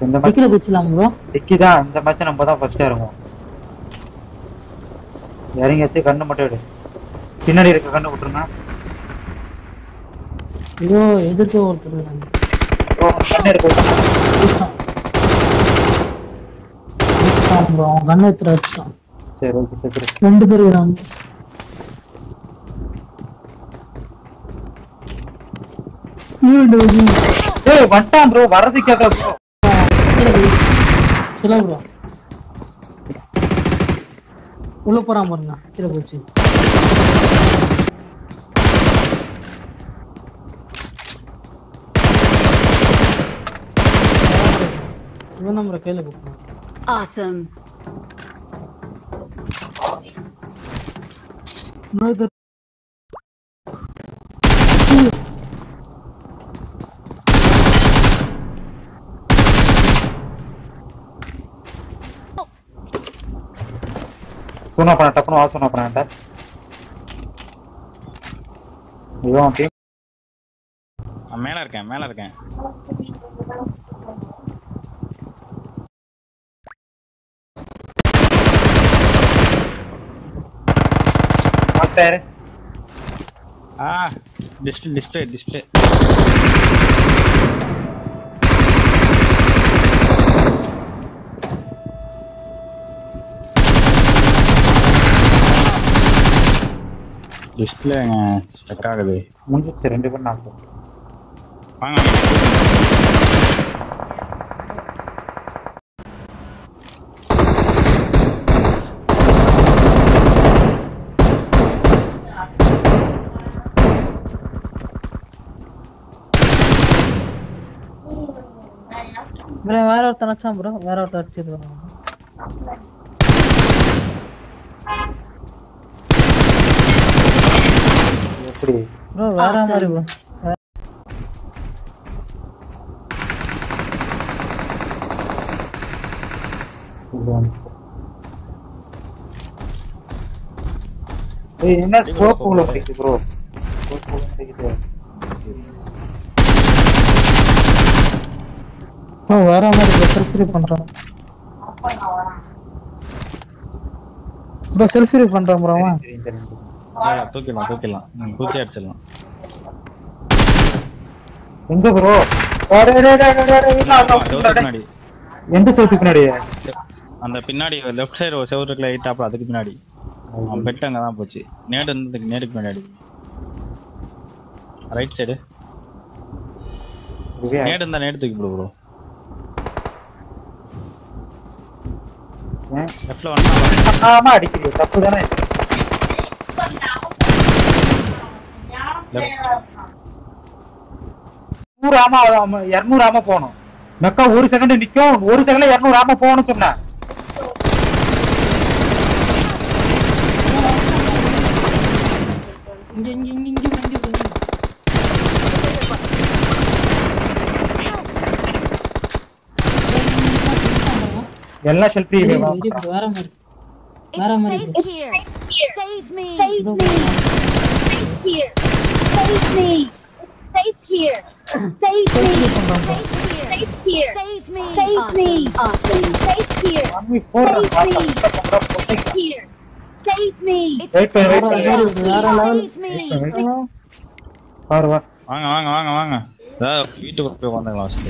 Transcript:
இந்த டிக்கில குச்சிலாம் ப்ரோ. டிக்கி தான் இந்த மேட்ச் நம்ம தான் ஃபர்ஸ்ட் இறங்குவோம். இறங்கி வச்சு கண்ணு மட்டும் எடு. பின்னாடி இருக்க கண்ணு விட்டுருங்க. ஐயோ எதிர்க்க ஒருத்தர் இருக்காங்க. கண்ணு இருக்கு. ப்ரோ கண்ணு எடுத்து வச்சிட்டான். சரி ஓகே சரி. ரெண்டு பேர் வராங்க. ஏய் வட்டான் ப்ரோ வரது கேட்டா ப்ரோ. சரி ப்ரோ. உள்ள போறான் பாருங்க. கீழ போச்சு. இவன் நம்ம கையில போறான். Awesome. Brother. सुना पड़ा टपनो आ सुना पड़ा अंदर இவன் ஓகே மேல இருக்கேன் மாஸ்டர் டிஸ்ப்ளே டிஸ்ப்ளேங்க ஸ்டக் ஆகுது. முடிஞ்சிச்சு ரெண்டு பேரும் நாக்கு. வாங்க ப்ரோ வேற ஒருத்தன் அடிச்சான் ப்ரோ. வேற ஒருத்தன் அடிச்சது. எப்படி ப்ரோ வேற மாதிரி ப்ரோ. ஏய் என்ன ஸ்கோப் உள்ள போயிடுச்சு ப்ரோ. ஸ்கோப் உள்ள போயிடுச்சு. ஓ வேற மாதிரி செல்ஃபி பண்றான். ப்ரோ செல்ஃபி பண்றான் ப்ரோ அவன். தூக்கிடலாம் பூச்சி அடிச்சிடலாம். எங்க ப்ரோ பின்னாடி எந்த சவுத்து பின்னாடி அந்த பின்னாடி லெஃப்ட் சைடு ஒரு செவருக்கு லைட் ஆப்ல அதுக்கு பின்னாடி அவன் பெட் அங்க தான் போச்சு. நேருக்கு பின்னாடி ரைட் சைடு நேடு இருந்தா நேடு தூக்கி போடு ப்ரோ. லெஃப்ட்ல வந்தா ஆமா அடிக்கிறீங்க தப்பு தானே. நூறு ஆமா 200 ஆமா போகணும். மெக்கா ஒரு செகண்ட் நிக்கும். ஒரு செகண்ட்ல 200 ஆமா போகணும்னு சொன்னேன். எல்லாம் செல்ஃபி வேற மாதிரி வேற மாதிரி Save me. Save me. Here. Save me. Save here. Save me. Save here. Save me. Save me. Awesome. Save here. Save here. Save me. Wait. Save me. பாரு வா. வாங்க வீட்டுக்கு போய் வந்தாங்க லாஸ்ட்.